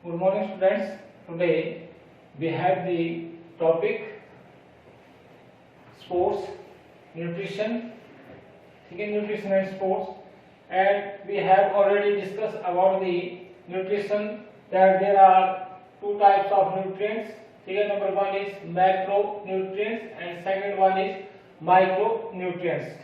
Good morning students. Today we have the topic sports, nutrition, nutrition and sports, and we have already discussed about the nutrition that there are two types of nutrients. Number one is macronutrients and second one is micronutrients.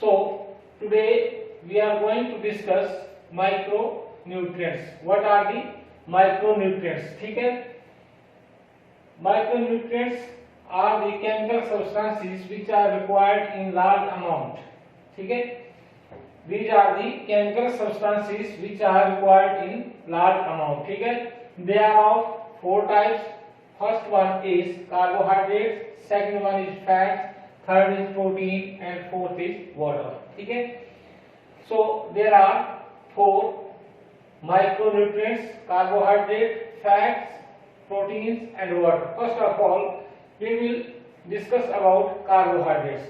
So today we are going to discuss micronutrients. What are the micronutrients? Micronutrients are the chemical substances which are required in large amount. These are the chemical substances which are required in large amount. They are of four types. First one is carbohydrates, second one is fat, third is protein, and fourth is water. So there are four micronutrients: carbohydrate, fats, proteins, and water. First of all, we will discuss about carbohydrates.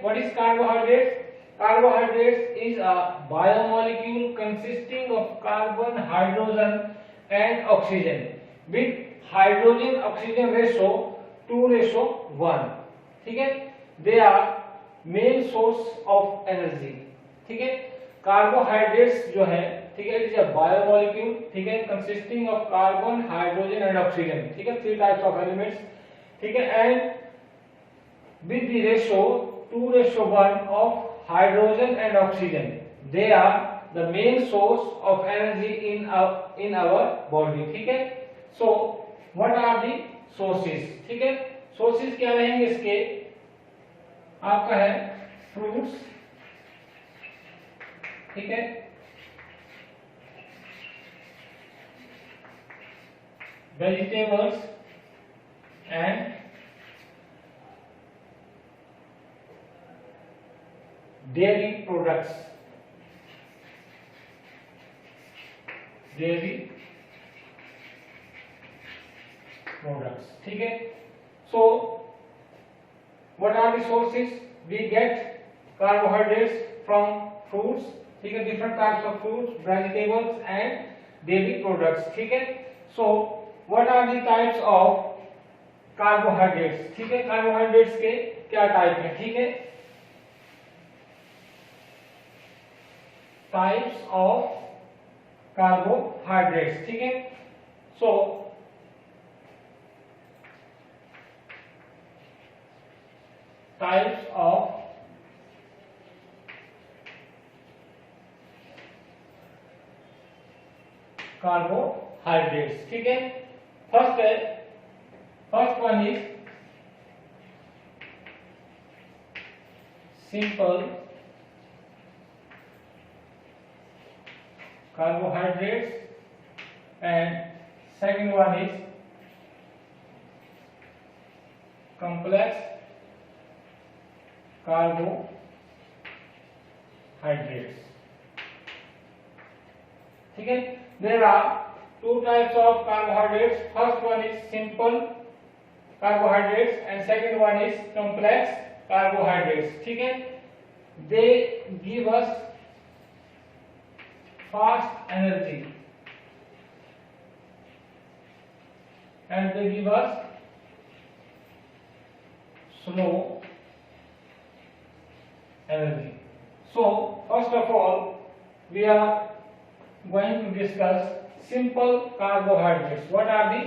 What is carbohydrates? Carbohydrates is a biomolecule consisting of carbon, hydrogen, and oxygen with hydrogen oxygen ratio 2:1. They are main source of energy. Carbohydrates जो है it is a biomolecule consisting of carbon, hydrogen and oxygen. Three types of elements. And with the ratio 2:1 of hydrogen and oxygen, they are the main source of energy in our body. So what are the sources? Sources क्या रहेंगे इसके? आपका है fruits, vegetables and dairy products. So what are the sources? We get carbohydrates from fruits, different types of fruits, vegetables and dairy products. So what are the types of carbohydrates? Carbohydrates के क्या type है? Types of carbohydrates. So types of carbohydrates. First one is simple carbohydrates and second one is complex carbohydrates. There are two types of carbohydrates. First one is simple carbohydrates and second one is complex carbohydrates. They give us fast energy and they give us slow energy. So first of all, we are going to discuss simple carbohydrates. What are the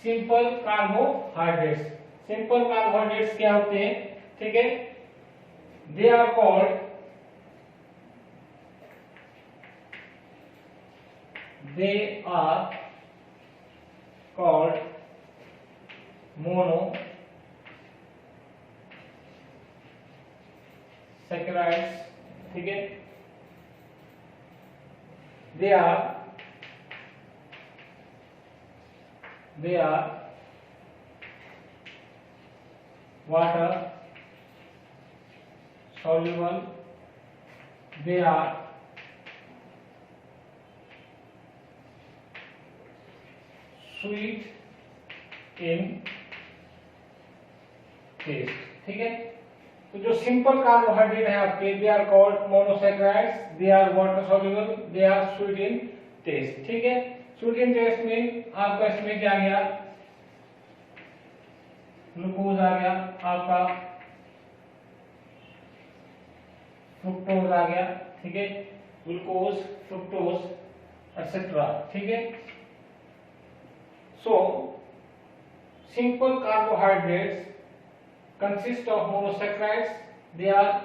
simple carbohydrates? Simple carbohydrates क्या होते हैं? They are called monosaccharides. They are water soluble. They are sweet in taste. तो जो simple carbohydrate है आपके, they are called monosaccharides, they are water soluble, they are sweet in taste. Sweet taste में आपका इसमें क्या गया, ग्लूकोज आ गया, आपका फ्रुक्टोज आ गया, ठीक है, ग्लूकोज, फ्रुक्टोज एक्सेट्रा, ठीक है। So simple carbohydrates consist of monosaccharides. They are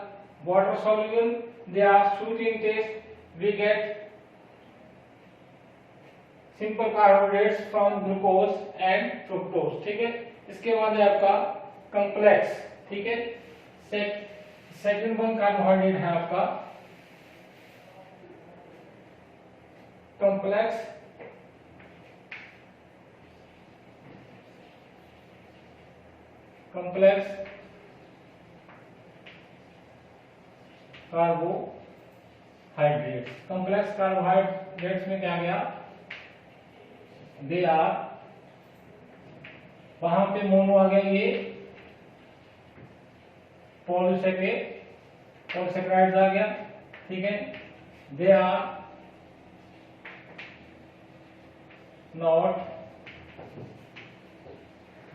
water soluble, they are sweet in taste. We get simple carbohydrates from glucose and fructose, ठीक है। इसके बाद है आपका कॉम्प्लेक्स, ठीक है। सेकंड वन कार्बोहाइड्रेट है आपका कॉम्प्लेक्स कार्बोहाइड्रेट्स। कॉम्प्लेक्स कार्बोहाइड्रेट्स में क्या गया, दे आर, वहां पे मोनो आ गया, ये पॉलीसेकेराइड्स आ गया, ठीक है। They are not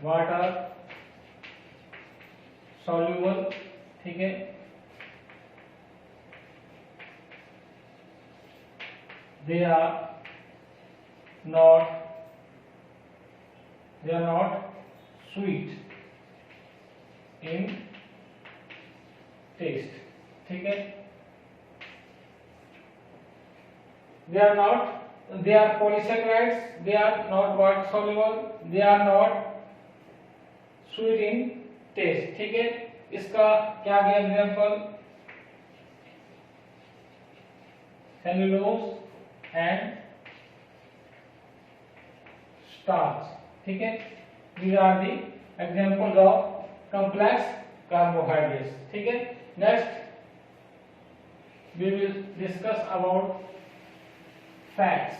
water soluble, ठीक है। They are not sweet in taste, ठीक है। They are polysaccharides, they are not water soluble, they are not sweet in taste, ठीक है। इसका क्या गया एग्जांपल, सेल्यूलोज एंड स्टार्च, ठीक है। these are the examples of complex carbohydrates, ठीक है। next we will discuss about fats.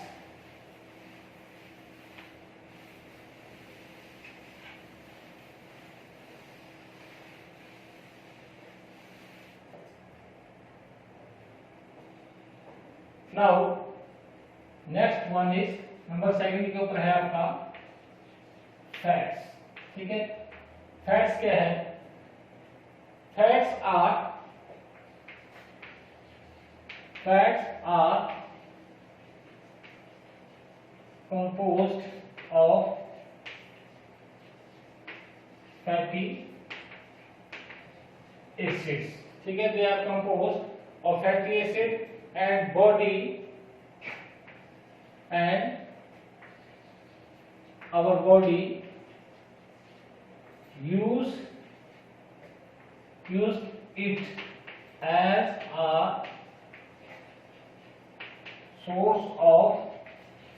now next one is number second के ऊपर है आपका फैट्स, ठीक है। फैट्स क्या है, fats are composed of fatty acids, ठीक है। they are composed of fatty acid and our body use it as a source of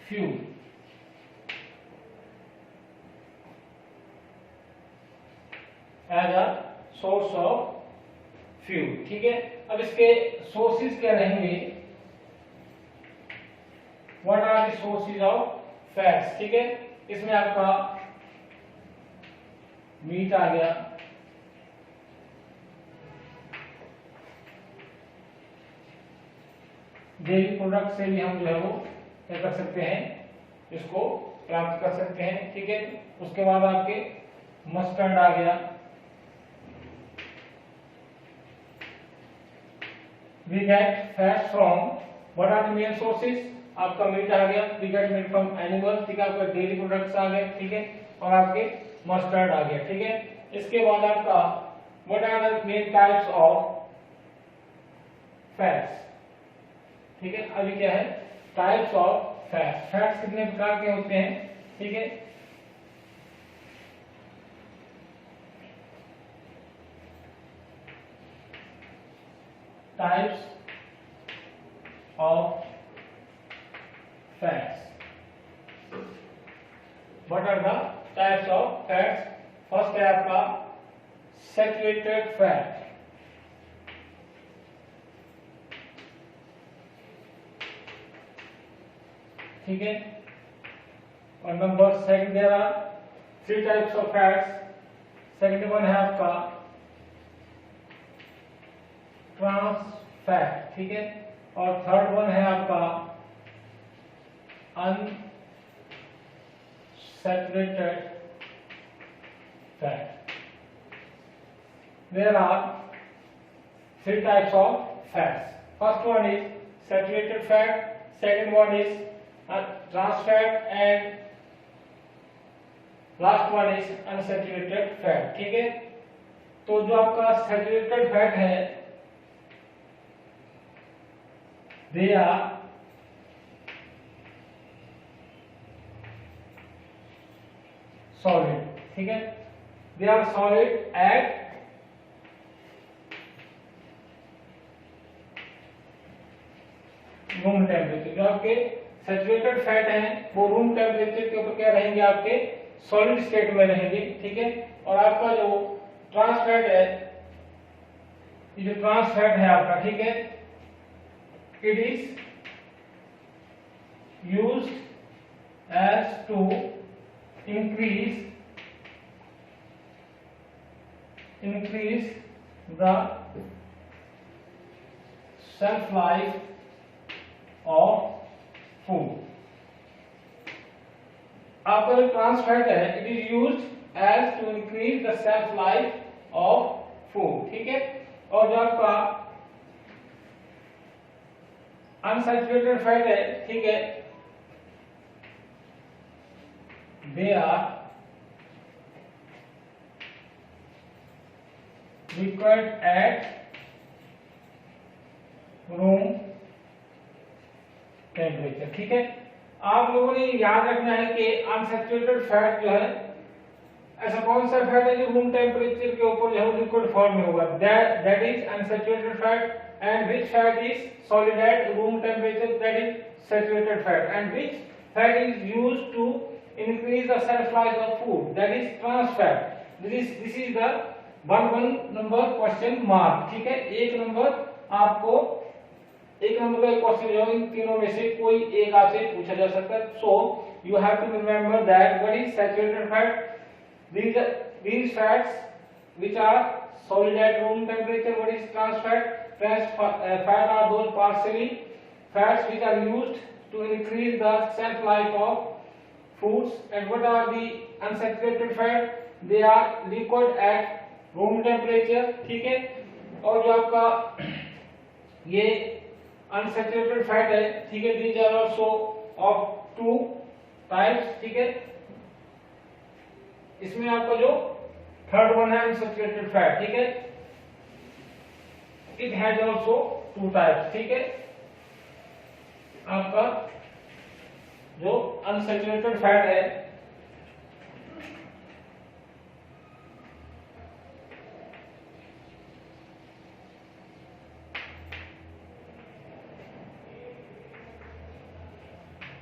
fuel, ठीक है। अब इसके सोर्सेज क्या रहेंगे, what are the sources of fats, ठीक है। इसमें आपका मीट आ गया, डेयरी प्रोडक्ट से भी हम जो है वो क्या कर सकते हैं, इसको प्राप्त कर सकते हैं, ठीक है। उसके बाद आपके मस्टर्ड आ गया, we get fats from what are the main sources, आपका मीट आ गया, we get meat from animals, ठीक है। आपका डेयरी प्रोडक्ट्स आ गए, ठीक है। और आपके मस्टर्ड आ गया, ठीक है। इसके बाद आपका what are the main types of fats, ठीक है। अभी क्या है, टाइप्स ऑफ फैट्स। फैट्स कितने प्रकार के होते हैं, ठीक है। types of fats. What are the types of fats? First है आपका saturated fat, ठीक है। और number second there are 3 types of fats. Second one है आपका ट्रांस फैट, ठीक है। और थर्ड वन है आपका saturated fat. There are three types of fats. First one is saturated fat, second one is trans fat, and last one is unsaturated fat. ठीक है, तो जो आपका सैचुरेटेड फैट है दे आर सॉलिड. ठीक है, they are solid at room temperature. जो आपके सैचुरेटेड फैट हैं वो रूम टेम्परेचर के ऊपर क्या रहेंगे, आपके सॉलिड स्टेट में रहेंगे. ठीक है, और आपका जो ट्रांस फैट है, ये जो ट्रांस फैट है आपका, ठीक है, it is used as to increase the shelf life of food. आपका जो ट्रांस फैट है it is used as to increase the shelf life of food. ठीक है, और जो आपका अनसैचुरेटेड फैट है, ठीक है, they are required at room temperature. ठीक है, आप लोगों ने याद रखना है कि अनसैचुरेटेड फैट जो है ऐसा कौन सा फैट है जो रूम टेम्परेचर के ऊपर जो है लिक्विड फॉर्म में होगा, that is unsaturated fat. And which fat is solid at room temperature, that is saturated fat. And which fat is used to increase the shelf life of food, that is trans fat. This is the one number question mark. ठीक है, एक number आपको एक number का question जो इन तीनों में से कोई एक आपसे पूछा जा सकता है. So you have to remember that what is saturated fat, these fats which are solid at room temperature. What is trans fat? Trans fat are those partially fats which are used to increase the shelf life of foods. And what are the unsaturated fat? They are liquid at room temperature. ठीक है, और जो आपका ये unsaturated fat है, ठीक है, these are also of two types. ठीक है, इसमें आपका जो थर्ड वन है unsaturated fat, ठीक है, it has also two types. ठीक है, आपका जो अनसैचुरेटेड फैट है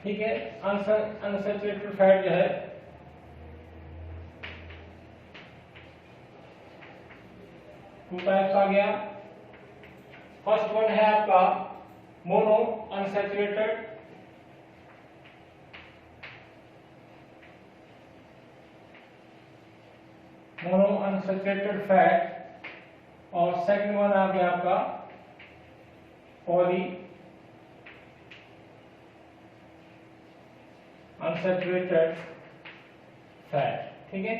ठीक है, अनसैचुरेटेड फैट जो है टू टाइप्स आ गया. फर्स्ट वन है आपका mono unsaturated, mono unsaturated fat, और सेकंड वन आ गया आपका पॉली अनसैचुरेटेड फैट. ठीक है,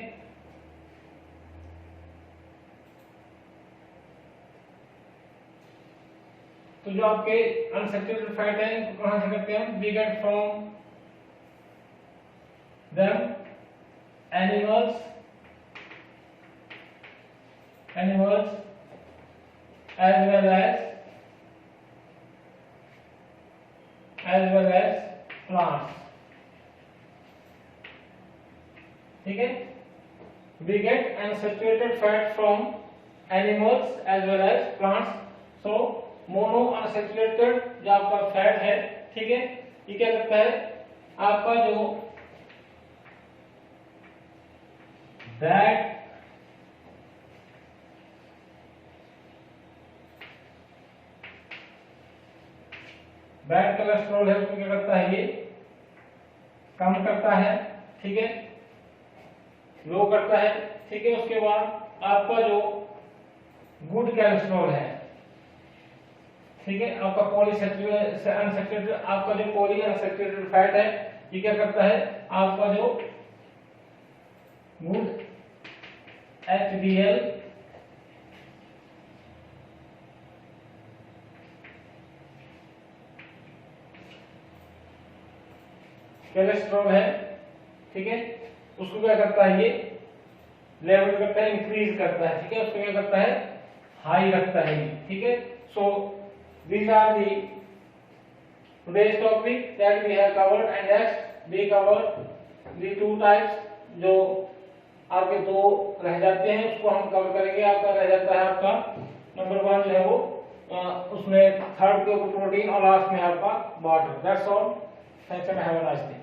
तो जो आपके अनसैचुरेटेड फैट है इनको कहां से करते हैं, we get from them animals as well as plants. ठीक है, we get unsaturated fat from animals as well as plants. So mono unsaturated जो आपका फैट है, ठीक है, ये क्या करता है, आपका जो बैड कोलेस्ट्रॉल है उसको क्या करता है, ये कम करता है. ठीक है, लो करता है. ठीक है, उसके बाद आपका जो गुड कोलेस्ट्रॉल है, ठीक है, आपका अनसैचुरेटेड आपका जो पॉली अनसैचुरेटेड फैट है ये क्या करता है, आपका जो wood, HBl, कोलेस्ट्रॉल है, ठीक है, उसको क्या करता है, ये लेवल करता है, इंक्रीज करता है, ठीक है, उसको क्या करता है, हाई रखता है, ठीक है। सो these are the today's topic that we have covered, and next we cover the two types जो आपके दो रह जाते हैं उसको हम कवर करेंगे। आपका रह जाता है आपका नंबर 1 जो है वो उसमें थर्ड के ऊपर प्रोटीन और लास्ट में आपका water. That's all, thanks and have a nice day.